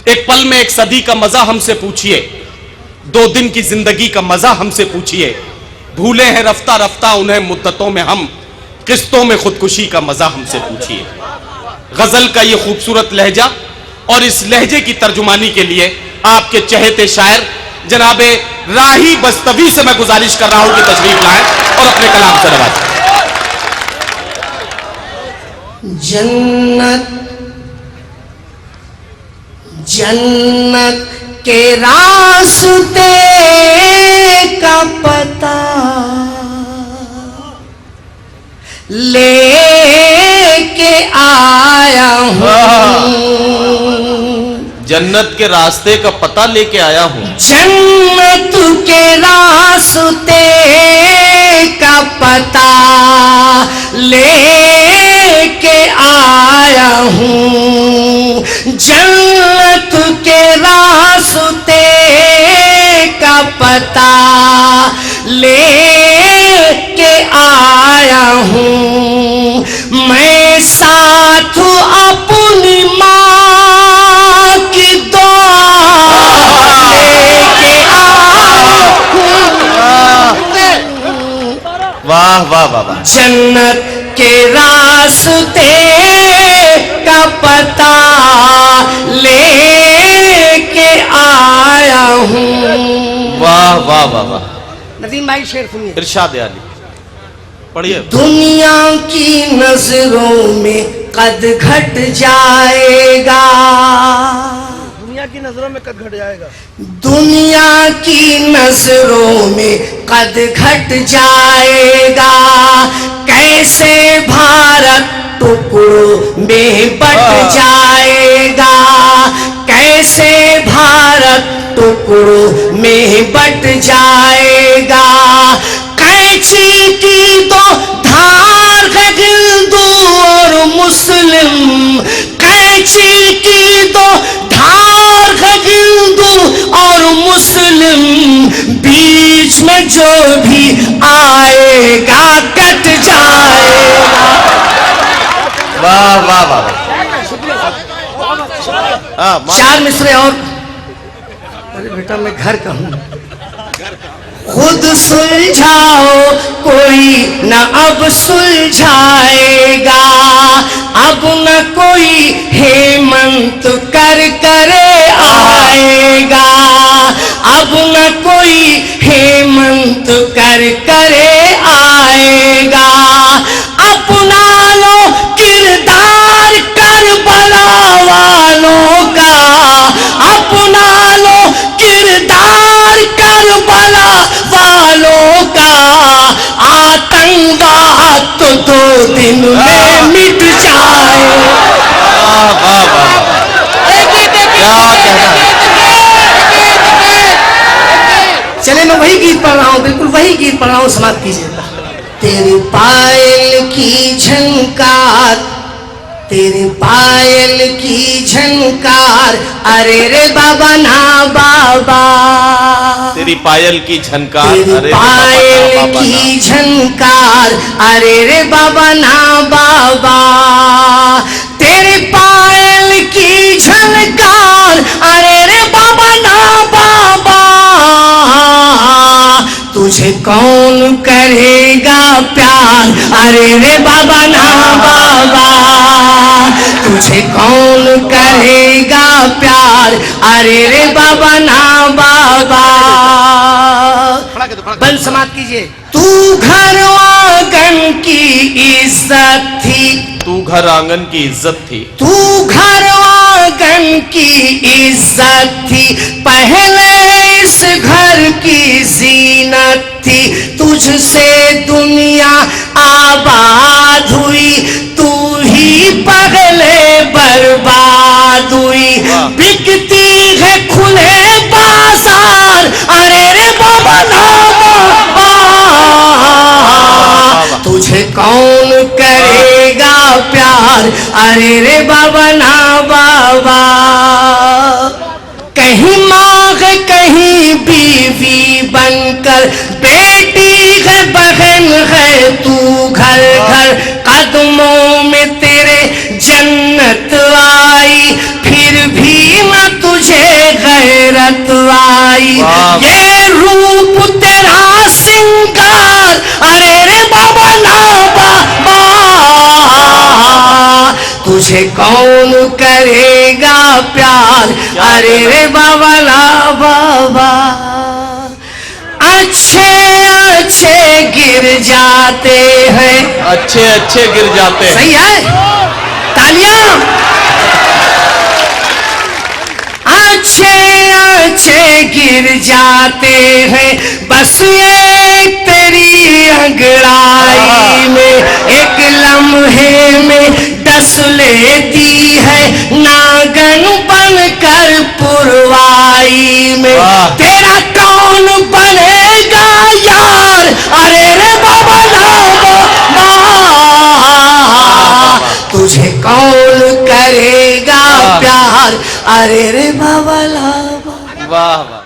एक पल में एक सदी का मजा हमसे पूछिए, 2 दिन की जिंदगी का मजा हमसे पूछिए। भूले हैं रफ्ता रफ्ता उन्हें मुद्दतों में हम, किस्तों में खुदकुशी का मजा हमसे पूछिए। गजल का ये खूबसूरत लहजा और इस लहजे की तर्जुमानी के लिए आपके चहेते शायर जनाबे राही बस्तवी से मैं गुजारिश कर रहा हूं कि तशरीफ लाएं और अपने कलाम से नवाजें। जन्नत जन्नत के रास्ते का पता लेके आया हूँ। जन्नत के रास्ते का पता लेके आया हूँ। जन्नत के रास्ते का पता लेके आया हूँ। जन्नत के रास्ते का पता लेके आया हूँ। मैं साथ अपनी माँ की दुआ लेके आया हूँ। वाह वाह वाह वाह। जन्नत के रास्ते का पता लेके आया हूँ। वाह वाह वाह वाह। नदीम भाई शेर सुनिए। इरशाद अली पढ़िए। दुनिया की नजरों में कद घट जाएगा। दुनिया की नजरों में कद घट जाएगा। दुनिया की नजरों में कद घट जाएगा। कैसे भारत टुकड़ों में बट जाएगा। कैसे भारत टुकड़ों में बट जाएगा। कैंची की दो धार है हिंदू और मुस्लिम। कैंची की दो धार है हिंदू और मुस्लिम। बीच में जो भी आएगा कट जाएगा। वाह वाह वाह। चार मिसरे और। अरे बेटा मैं घर का हूं। खुद सुलझाओ कोई न अब सुलझाएगा। अब न कोई हेमंत करे आएगा। अब न कोई हेमंत करे आएगा। अपना लो किरदार करबला वालों का। अपना लो किरदार करबला वालों का। आतंकवाद तो 2 दिन में मिट जाए। वाह वाह वाह। क्या कहना है। चले मैं वही गीत पढ़ रहा हूँ, बिल्कुल वही गीत पढ़ रहा हूँ, समाप्त कीजिएगा। तेरी पायल की झनकार, तेरे पायल की झनकार। अरे रे बाबा ना बाबा। तेरी पायल की झनकार। तेरी पायल की झनकार। अरे रे बाबा ना बाबा। तेरी पायल की झनकार। अरे रे बाबा ना बाबा। तुझे कौन करेगा प्यार। अरे रे बाबा ना बाबा। तुझे कौन करेगा प्यार। अरे रे बाबा ना बाबा। बंद समाप्त कीजिए। तू घर आंगन की इज्जत थी। तू घर आंगन की इज्जत थी। तू घर आंगन की इज्जत थी। पहले इस घर की जीनत थी। तुझसे दुनिया आबाद हुई। तू ही पहले बर्बाद हुई। बिकती है खुले बाजार। अरे रे बाबा ना बाबा। तुझे कौन करेगा प्यार। अरे रे बाबा ना बाबा। कहीं माँ है कहीं बीवी बनकर। बेटी है बहन है तू घर घर। कदमों में तेरे जन्नत आई। फिर भी न तुझ तुझे कौन करेगा प्यार, अरे रे बाबा ला बाबा। अच्छे अच्छे गिर जाते हैं, अच्छे अच्छे गिर जाते हैं। सही है, तालियां। अच्छे अच्छे गिर जाते हैं, बस एक तेरी अंगड़ाई में, एक लम्हे में डस लेती है नागन बनकर पुरवाई में। तेरा कौन बनेगा यार, अरे रे बाबा ला बाबा। तुझे कौन करेगा प्यार, अरे रे बाबा ला बाबा। वाह वाह।